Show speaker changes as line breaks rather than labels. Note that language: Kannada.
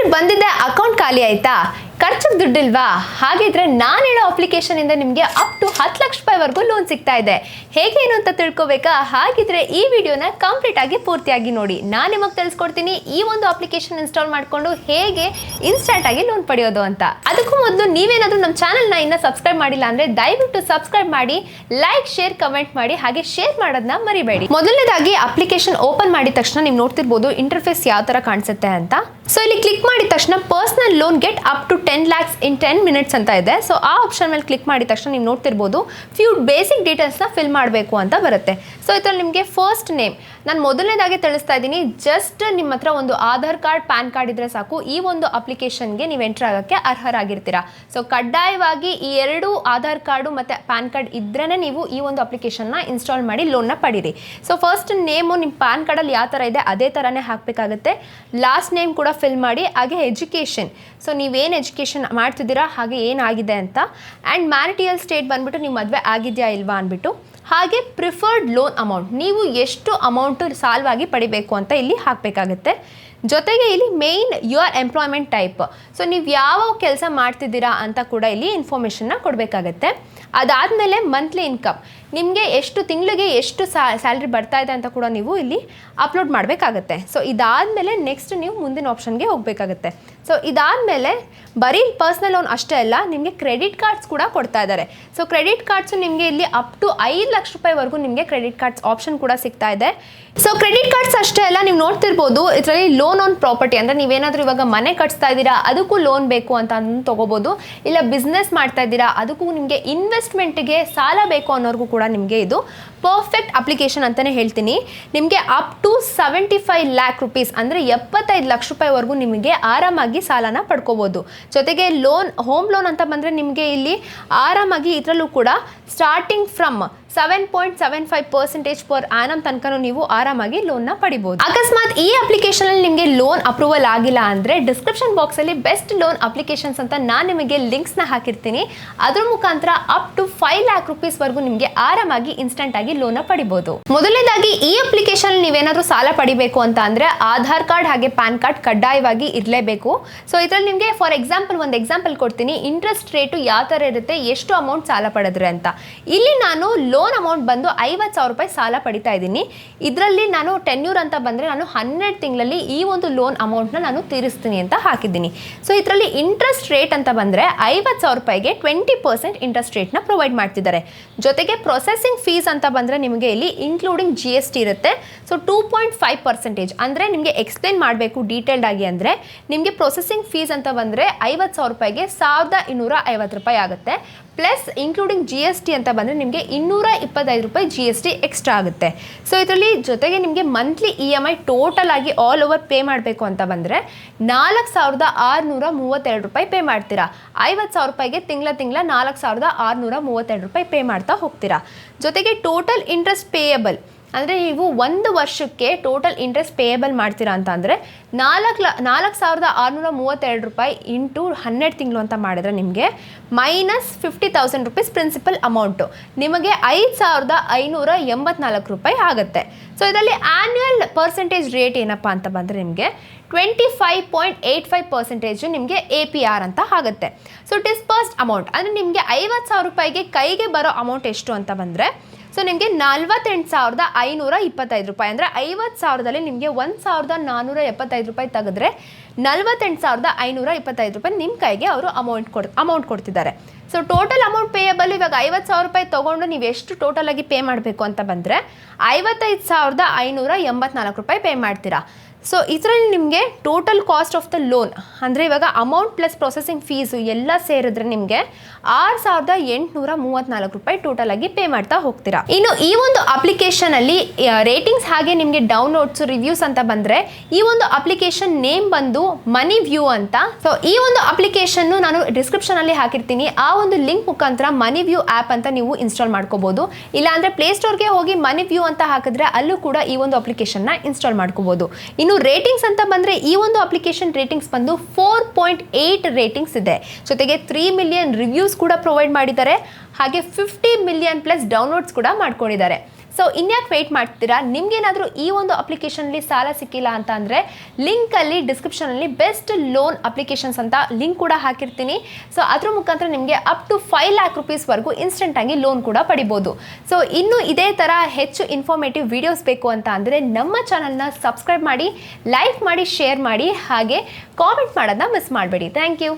ಪೇಮೆಂಟ್ ಬಂದಿದೆ, ಅಕೌಂಟ್ ಖಾಲಿ ಆಯ್ತಾ, ಖರ್ಚಿಗೆ ದುಡ್ಡಿಲ್ವಾ? ಹಾಗಿದ್ರೆ ನಾನು ಹೇಳೋ ಅಪ್ಲಿಕೇಶನ್ ಇಂದ ನಿಮಗೆ ಅಪ್ ಟು 10 ಲಕ್ಷ ರೂಪಾಯಿವರೆಗೂ ಲೋನ್ ಸಿಗ್ತಾ ಇದೆ. ಹೇಗೆ ಏನು ಅಂತ ತಿಳ್ಕೊಬೇಕಾ? ಹಾಗಿದ್ರೆ ಈ ವಿಡಿಯೋನ ಕಂಪ್ಲೀಟ್ ಆಗಿ ಪೂರ್ತಿಯಾಗಿ ನೋಡಿ. ನಾನು ನಿಮಗೆ ತಿಳಿಸ್ಕೊಡ್ತೀನಿ ಈ ಒಂದು ಅಪ್ಲಿಕೇಶನ್ ಇನ್ಸ್ಟಾಲ್ ಮಾಡಿಕೊಂಡು ಹೇಗೆ ಇನ್ಸ್ಟೆಂಟ್ ಆಗಿ ಲೋನ್ ಪಡೆಯೋದು ಅಂತ. ಅದಕ್ಕೂ ಮೊದಲು ನೀವೇನಾದ್ರೂ ನಮ್ಮ ಚಾನಲ್ನ ಇನ್ನೂ ಸಬ್ಸ್ಕ್ರೈಬ್ ಮಾಡಿಲ್ಲ ಅಂದ್ರೆ ದಯವಿಟ್ಟು ಸಬ್ಸ್ಕ್ರೈಬ್ ಮಾಡಿ, ಲೈಕ್, ಶೇರ್, ಕಮೆಂಟ್ ಮಾಡಿ, ಹಾಗೆ ಶೇರ್ ಮಾಡೋದನ್ನ ಮರಿಬೇಡಿ. ಮೊದಲನೇದಾಗಿ ಅಪ್ಲಿಕೇಶನ್ ಓಪನ್ ಮಾಡಿದ ತಕ್ಷಣ ನೀವು ನೋಡ್ತಿರ್ಬೋದು ಇಂಟರ್ಫೇಸ್ ಯಾವ ತರ ಕಾಣಿಸುತ್ತೆ ಅಂತ. ಸೊ ಇಲ್ಲಿ ಕ್ಲಿಕ್ ಮಾಡಿದ ತಕ್ಷಣ personal loan get up to 10 lakhs in 10 minutes ಅಂತ ಇದೆ. ಸೊ ಆ ಆಪ್ಷನ್ ಮೇಲೆ ಕ್ಲಿಕ್ ಮಾಡಿದ ತಕ್ಷಣ ನೀವು ನೋಡ್ತಿರ್ಬೋದು ಫ್ಯೂ ಬೇಸಿಕ್ ಡೀಟೇಲ್ಸ್ನ ಫಿಲ್ ಮಾಡಬೇಕು ಅಂತ ಬರುತ್ತೆ. ಸೊ ಇದರಲ್ಲಿ ನಿಮಗೆ ಫಸ್ಟ್ ನೇಮ್ ನಾನು ಮೊದಲನೇದಾಗಿ ತಿಳಿಸ್ತಾ ಇದ್ದೀನಿ. ಜಸ್ಟ್ ನಿಮ್ಮ ಹತ್ರ ಒಂದು ಆಧಾರ್ ಕಾರ್ಡ್, ಪ್ಯಾನ್ ಕಾರ್ಡ್ ಇದ್ರೆ ಸಾಕು ಈ ಒಂದು ಅಪ್ಲಿಕೇಶನ್ಗೆ ನೀವು ಎಂಟರ್ ಆಗೋಕ್ಕೆ ಅರ್ಹರಾಗಿರ್ತೀರಾ. ಸೊ ಕಡ್ಡಾಯವಾಗಿ ಈ ಎರಡು ಆಧಾರ್ ಕಾರ್ಡು ಮತ್ತು ಪ್ಯಾನ್ ಕಾರ್ಡ್ ಇದ್ರೇ ನೀವು ಈ ಒಂದು ಅಪ್ಲಿಕೇಶನ್ನ ಇನ್ಸ್ಟಾಲ್ ಮಾಡಿ ಲೋನ್ನ ಪಡೀರಿ. ಸೊ ಫಸ್ಟ್ ನೇಮು ನಿಮ್ಮ ಪ್ಯಾನ್ ಕಾರ್ಡಲ್ಲಿ ಯಾವ ಥರ ಇದೆ ಅದೇ ಥರನೇ ಹಾಕಬೇಕಾಗುತ್ತೆ. ಲಾಸ್ಟ್ ನೇಮ್ ಕೂಡ ಫಿಲ್ ಮಾಡಿ. ಹಾಗೆ ಎಜುಕೇಷನ್, ಸೊ ನೀವೇನು ಎಜುಕೇಷನ್ ಮಾಡ್ತಿದ್ದೀರಾ ಹಾಗೆ ಏನಾಗಿದೆ ಅಂತ. ಆ್ಯಂಡ್ ಮ್ಯಾರಿಟಿಯಲ್ ಸ್ಟೇಟ್ ಬಂದುಬಿಟ್ಟು ನೀವು ಮದುವೆ ಆಗಿದೆಯಾ ಇಲ್ವಾ ಅಂದ್ಬಿಟ್ಟು. ಹಾಗೆ ಪ್ರಿಫರ್ಡ್ ಲೋನ್ ಅಮೌಂಟ್, ನೀವು ಎಷ್ಟು ಅಮೌಂಟು ಸಾಲವಾಗಿ ಪಡಿಬೇಕು ಅಂತ ಇಲ್ಲಿ ಹಾಕಬೇಕಾಗುತ್ತೆ. ಜೊತೆಗೆ ಇಲ್ಲಿ main your employment type, so ನೀವು ಯಾವ ಕೆಲಸ ಮಾಡ್ತಿದ್ದೀರಾ ಅಂತ ಕೂಡ ಇಲ್ಲಿ ಇನ್ಫಾರ್ಮೇಷನ್ನ ಕೊಡಬೇಕಾಗತ್ತೆ. ಅದಾದಮೇಲೆ ಮಂತ್ಲಿ ಇನ್ಕಮ್, ನಿಮಗೆ ಎಷ್ಟು ತಿಂಗಳಿಗೆ ಎಷ್ಟು ಸ್ಯಾಲ್ರಿ ಬರ್ತಾ ಇದೆ ಅಂತ ಕೂಡ ನೀವು ಇಲ್ಲಿ ಅಪ್ಲೋಡ್ ಮಾಡಬೇಕಾಗತ್ತೆ. ಸೊ ಇದಾದಮೇಲೆ ನೆಕ್ಸ್ಟ್ ನೀವು ಮುಂದಿನ ಆಪ್ಷನ್ಗೆ ಹೋಗಬೇಕಾಗತ್ತೆ. ಸೊ ಇದಾದಮೇಲೆ ಬರೀ ಪರ್ಸ್ನಲ್ ಲೋನ್ ಅಷ್ಟೇ ಅಲ್ಲ, ನಿಮಗೆ ಕ್ರೆಡಿಟ್ ಕಾರ್ಡ್ಸ್ ಕೂಡ ಕೊಡ್ತಾ ಇದ್ದಾರೆ. ಸೊ ಕ್ರೆಡಿಟ್ ಕಾರ್ಡ್ಸು ನಿಮಗೆ ಇಲ್ಲಿ ಅಪ್ ಟು 5 ಲಕ್ಷ ರೂಪಾಯಿವರೆಗೂ ನಿಮಗೆ ಕ್ರೆಡಿಟ್ ಕಾರ್ಡ್ಸ್ ಆಪ್ಷನ್ ಕೂಡ ಸಿಗ್ತಾ ಇದೆ. ಸೊ ಕ್ರೆಡಿಟ್ ಕಾರ್ಡ್ಸ್ ಅಷ್ಟೇ ಅಲ್ಲ, ನೀವು ನೋಡ್ತಿರ್ಬೋದು ಇದರಲ್ಲಿ ಲೋನ್ ಆನ್ ಪ್ರಾಪರ್ಟಿ, ಅಂದರೆ ನೀವೇನಾದರೂ ಇವಾಗ ಮನೆ ಕಟ್ಸ್ತಾ ಇದ್ದೀರಾ ಅದಕ್ಕೂ ಲೋನ್ ಬೇಕು ಅಂತ ತೊಗೋಬೋದು. ಇಲ್ಲ ಬಿಸ್ನೆಸ್ ಮಾಡ್ತಾ ಇದ್ದೀರಾ ಅದಕ್ಕೂ ನಿಮಗೆ ಇನ್ವೆಸ್ಟ್ಮೆಂಟ್ಗೆ ಸಾಲ ಬೇಕು ಅನ್ನೋರ್ಗೂ ಕೂಡ ನಿಮಗೆ ಇದು ಪರ್ಫೆಕ್ಟ್ ಅಪ್ಲಿಕೇಶನ್ ಅಂತಲೇ ಹೇಳ್ತೀನಿ. ನಿಮಗೆ ಅಪ್ ಟು 75 lakh rupees ಅಂದರೆ 75 ಲಕ್ಷ ರೂಪಾಯಿವರೆಗೂ ನಿಮಗೆ ಆರಾಮಾಗಿ ಸಾಲನ ಪಡ್ಕೋಬೋದು. ಜೊತೆಗೆ ಲೋನ್, ಹೋಮ್ ಲೋನ್ ಅಂತ ಬಂದರೆ ನಿಮಗೆ ಇಲ್ಲಿ ಆರಾಮಾಗಿ ಇದರಲ್ಲೂ ಕೂಡ ಸ್ಟಾರ್ಟಿಂಗ್ ಫ್ರಮ್ 7.75% ಪರ್ ಆನಮ್ ತನಕ ನೀವು ಆರಾಮಾಗಿ ಲೋನ್ನ ಪಡಿಬೋದು. ಅಕಸ್ಮಾತ್ ಈ ಅಪ್ಲಿಕೇಶನ್ ಅಲ್ಲಿ ನಿಮಗೆ ಲೋನ್ ಅಪ್ರೂವಲ್ ಆಗಿಲ್ಲ ಅಂದ್ರೆ ಡಿಸ್ಕ್ರಿಪ್ಷನ್ ಬಾಕ್ಸ್ ಅಲ್ಲಿ ಬೆಸ್ಟ್ ಲೋನ್ ಅಪ್ಲಿಕೇಶನ್ಸ್ ಅಂತ ನಾನು ನಿಮಗೆ ಲಿಂಕ್ಸ್ ನ ಹಾಕಿರ್ತೀನಿ. ಅದ್ರ ಮುಖಾಂತರ ಅಪ್ ಟು 5 lakh rupees ವರೆಗೂ ನಿಮಗೆ ಆರಾಮಾಗಿ ಇನ್ಸ್ಟೆಂಟ್ ಆಗಿ ಲೋನ್ ಪಡಿಬಹುದು. ಮೊದಲನೇದಾಗಿ ಈ ಅಪ್ಲಿಕೇಶನ್ ನೀವೇನಾದ್ರೂ ಸಾಲ ಪಡಿಬೇಕು ಅಂತ ಅಂದ್ರೆ ಆಧಾರ್ ಕಾರ್ಡ್ ಹಾಗೆ ಪ್ಯಾನ್ ಕಾರ್ಡ್ ಕಡ್ಡಾಯವಾಗಿ ಇರಲೇಬೇಕು. ಸೊ ಇದರಲ್ಲಿ ನಿಮಗೆ ಫಾರ್ ಎಕ್ಸಾಂಪಲ್ ಒಂದು ಎಕ್ಸಾಂಪಲ್ ಕೊಡ್ತೀನಿ. ಇಂಟ್ರೆಸ್ಟ್ ರೇಟು ಯಾವ ತರ ಇರುತ್ತೆ, ಎಷ್ಟು ಅಮೌಂಟ್ ಸಾಲ ಪಡೆದ್ರೆ ಅಂತ. ಇಲ್ಲಿ ನಾನು ಲೋನ್ ಅಮೌಂಟ್ ಬಂದು 50,000 ರೂಪಾಯಿ ಸಾಲ ಪಡಿತಾ ಇದ್ದೀನಿ. ಇದರಲ್ಲಿ ನಾನು ಟೆನ್ಯೂರ್ ಅಂತ ಬಂದರೆ ನಾನು 12 ತಿಂಗಳಲ್ಲಿ ಈ ಒಂದು ಲೋನ್ ಅಮೌಂಟ್ನ ನಾನು ತೀರಿಸ್ತೀನಿ ಅಂತ ಹಾಕಿದ್ದೀನಿ. ಸೊ ಇದರಲ್ಲಿ ಇಂಟ್ರೆಸ್ಟ್ ರೇಟ್ ಅಂತ ಬಂದರೆ 50,000 ರೂಪಾಯಿಗೆ 20% ಇಂಟ್ರೆಸ್ಟ್ ರೇಟ್ನ ಪ್ರೊವೈಡ್ ಮಾಡ್ತಿದ್ದಾರೆ. ಜೊತೆಗೆ ಪ್ರೊಸೆಸಿಂಗ್ ಫೀಸ್ ಅಂತ ಬಂದರೆ ನಿಮಗೆ ಇಲ್ಲಿ ಇನ್ಕ್ಲೂಡಿಂಗ್ GST ಇರುತ್ತೆ. ಸೊ 2.5% ಅಂದರೆ ನಿಮಗೆ ಎಕ್ಸ್ಪ್ಲೇನ್ ಮಾಡಬೇಕು ಡೀಟೇಲ್ಡ್ ಆಗಿ ಅಂದರೆ ನಿಮಗೆ ಪ್ರೊಸೆಸಿಂಗ್ ಫೀಸ್ ಅಂತ ಬಂದರೆ 50,000 ರೂಪಾಯಿಗೆ 1,250 ರೂಪಾಯಿ ಆಗುತ್ತೆ. ಪ್ಲಸ್ ಇನ್ಕ್ಲೂಡಿಂಗ್ GST ಅಂತ ಬಂದರೆ ನಿಮಗೆ 225 ರೂಪಾಯಿ GST ಎಕ್ಸ್ಟ್ರಾ ಆಗುತ್ತೆ. ಸೊ ಇದರಲ್ಲಿ ಜೊತೆಗೆ ನಿಮಗೆ ಮಂತ್ಲಿ EMI ಟೋಟಲ್ ಆಗಿ ಆಲ್ ಓವರ್ ಪೇ ಮಾಡಬೇಕು ಅಂತ ಬಂದರೆ 4,632 ರೂಪಾಯಿ ಪೇ ಮಾಡ್ತೀರಾ. 50,000 ರೂಪಾಯಿಗೆ ತಿಂಗಳ 4,632 ರೂಪಾಯಿ ಪೇ ಮಾಡ್ತಾ ಹೋಗ್ತೀರಾ. ಜೊತೆಗೆ ಟೋಟಲ್ ಇಂಟ್ರೆಸ್ಟ್ ಪೇಯಬಲ್ ಅಂದರೆ ನೀವು 1 ವರ್ಷಕ್ಕೆ ಟೋಟಲ್ ಇಂಟ್ರೆಸ್ಟ್ ಪೇಯಬಲ್ ಮಾಡ್ತೀರಾ ಅಂತ ಅಂದರೆ 4,632 ರೂಪಾಯಿ ಇಂಟು 12 ತಿಂಗಳು ಅಂತ ಮಾಡಿದ್ರೆ ನಿಮಗೆ ಮೈನಸ್ 50,000 ರೂಪೀಸ್ ಪ್ರಿನ್ಸಿಪಲ್ ಅಮೌಂಟು ನಿಮಗೆ 5,584 ರೂಪಾಯಿ ಆಗುತ್ತೆ. ಸೊ ಇದರಲ್ಲಿ ಆ್ಯನ್ಯುವಲ್ ಪರ್ಸೆಂಟೇಜ್ ರೇಟ್ ಏನಪ್ಪ ಅಂತ ಬಂದರೆ ನಿಮಗೆ 25.85% ನಿಮಗೆ APR ಅಂತ ಆಗುತ್ತೆ. ಸೊ ಡಿಸ್ಪರ್ಸ್ಡ್ ಅಮೌಂಟ್ ಅಂದರೆ ನಿಮಗೆ 50,000 ರೂಪಾಯಿಗೆ ಕೈಗೆ ಬರೋ ಅಮೌಂಟ್ ಎಷ್ಟು ಅಂತ ಬಂದರೆ ಸೊ ನಿಮಗೆ 48,525 ರೂಪಾಯಿ ಅಂದರೆ 50,000ದಲ್ಲಿ ನಿಮಗೆ 1,475 ರೂಪಾಯಿ ತೆಗೆದ್ರೆ 48,525 ರೂಪಾಯಿ ನಿಮ್ಮ ಕೈಗೆ ಅವರು ಅಮೌಂಟ್ ಕೊಡ್ತಿದ್ದಾರೆ. ಸೊ ಟೋಟಲ್ ಅಮೌಂಟ್ ಪೇಯಬಲ್ ಇವಾಗ 50,000 ರೂಪಾಯಿ ತೊಗೊಂಡು ನೀವು ಎಷ್ಟು ಟೋಟಲ್ ಆಗಿ ಪೇ ಮಾಡಬೇಕು ಅಂತ ಬಂದರೆ 55,584 ರೂಪಾಯಿ ಪೇ ಮಾಡ್ತೀರಾ. ಸೊ ಇದರಲ್ಲಿ ನಿಮಗೆ total cost of the loan ಅಂದರೆ ಇವಾಗ ಅಮೌಂಟ್ ಪ್ಲಸ್ ಪ್ರೊಸೆಸಿಂಗ್ ಫೀಸು ಎಲ್ಲ ಸೇರಿದ್ರೆ ನಿಮಗೆ 6,834 ರೂಪಾಯಿ ಟೋಟಲ್ ಆಗಿ ಪೇ ಮಾಡ್ತಾ ಹೋಗ್ತೀರಾ. ಇನ್ನು ಈ ಒಂದು ಅಪ್ಲಿಕೇಶನ್ ಅಲ್ಲಿ ರೇಟಿಂಗ್ಸ್ ಹಾಗೆ ನಿಮಗೆ ಡೌನ್ಲೋಡ್ಸ್ ರಿವ್ಯೂಸ್ ಅಂತ ಬಂದರೆ ಈ ಒಂದು ಅಪ್ಲಿಕೇಶನ್ ನೇಮ್ ಬಂದು ಮನಿ ವ್ಯೂ ಅಂತ. ಸೊ ಈ ಒಂದು ಅಪ್ಲಿಕೇಶನ್ ನಾನು ಡಿಸ್ಕ್ರಿಪ್ಷನ್ ಅಲ್ಲಿ ಹಾಕಿರ್ತೀನಿ. ಆ ಒಂದು ಲಿಂಕ್ ಮುಖಾಂತರ ಮನಿ ವ್ಯೂ ಆ್ಯಪ್ ಅಂತ ನೀವು ಇನ್ಸ್ಟಾಲ್ ಮಾಡ್ಕೋಬಹುದು. ಇಲ್ಲ ಅಂದರೆ ಪ್ಲೇಸ್ಟೋರ್ಗೆ ಹೋಗಿ ಮನಿ ವ್ಯೂ ಅಂತ ಹಾಕಿದ್ರೆ ಅಲ್ಲೂ ಕೂಡ ಈ ಒಂದು ಅಪ್ಲಿಕೇಶನ್ನ ಇನ್ಸ್ಟಾಲ್ ಮಾಡ್ಕೋಬಹುದು. ಇನ್ನು ರೇಟಿಂಗ್ಸ್ ಅಂತ ಬಂದರೆ ಈ ಒಂದು ಅಪ್ಲಿಕೇಶನ್ ರೇಟಿಂಗ್ಸ್ ಬಂದು 4.8 ರೇಟಿಂಗ್ಸ್ ಇದೆ. ಜೊತೆಗೆ 3 ಮಿಲಿಯನ್ ರಿವ್ಯೂಸ್ ಕೂಡ ಪ್ರೊವೈಡ್ ಮಾಡಿದ್ದಾರೆ. ಹಾಗೆ 50 ಮಿಲಿಯನ್ ಪ್ಲಸ್ ಡೌನ್ಲೋಡ್ಸ್ ಕೂಡ ಮಾಡ್ಕೊಂಡಿದ್ದಾರೆ. ಸೊ ಇನ್ಯಾಕೆ ವೆಯ್ಟ್ ಮಾಡ್ತೀರಾ? ನಿಮ್ಗೇನಾದರೂ ಈ ಒಂದು ಅಪ್ಲಿಕೇಶನಲ್ಲಿ ಸಾಲ ಸಿಕ್ಕಿಲ್ಲ ಅಂತ ಅಂದರೆ ಲಿಂಕಲ್ಲಿ ಡಿಸ್ಕ್ರಿಪ್ಷನಲ್ಲಿ ಬೆಸ್ಟ್ ಲೋನ್ ಅಪ್ಲಿಕೇಶನ್ಸ್ ಅಂತ ಲಿಂಕ್ ಕೂಡ ಹಾಕಿರ್ತೀನಿ. ಸೊ ಅದ್ರ ಮುಖಾಂತರ ನಿಮಗೆ ಅಪ್ ಟು 5 ಲ್ಯಾಕ್ ರುಪೀಸ್ವರೆಗೂ ಇನ್ಸ್ಟೆಂಟಾಗಿ ಲೋನ್ ಕೂಡ ಪಡಿಬೋದು. ಸೊ ಇನ್ನು ಇದೇ ಥರ ಹೆಚ್ಚು ಇನ್ಫಾರ್ಮೇಟಿವ್ ವಿಡಿಯೋಸ್ ಬೇಕು ಅಂತ ಅಂದರೆ ನಮ್ಮ ಚಾನಲ್ನ ಸಬ್ಸ್ಕ್ರೈಬ್ ಮಾಡಿ, ಲೈಕ್ ಮಾಡಿ, ಶೇರ್ ಮಾಡಿ, ಹಾಗೆ ಕಾಮೆಂಟ್ ಮಾಡೋದನ್ನ ಮಿಸ್ ಮಾಡಬೇಡಿ. Thank you.